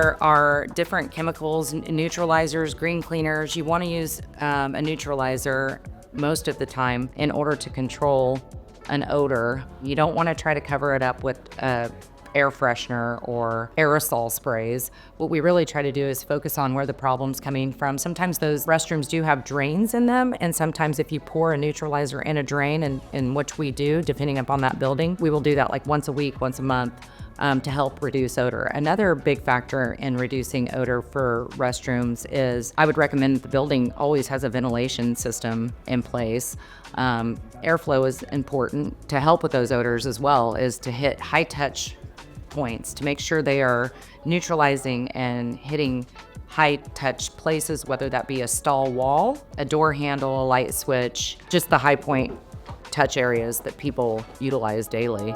There are different chemicals, neutralizers, green cleaners. You want to use a neutralizer most of the time in order to control an odor. You don't want to try to cover it up with air freshener or aerosol sprays. What we really try to do is focus on where the problem's coming from. Sometimes those restrooms do have drains in them, and sometimes if you pour a neutralizer in a drain, and in which we do, depending upon that building, we will do that like once a week, once a month, to help reduce odor. Another big factor in reducing odor for restrooms is I would recommend that the building always has a ventilation system in place. Airflow is important to help with those odors as well, is to hit high touch points to make sure they are neutralizing and hitting high touch places, whether that be a stall wall, a door handle, a light switch, just the high point touch areas that people utilize daily.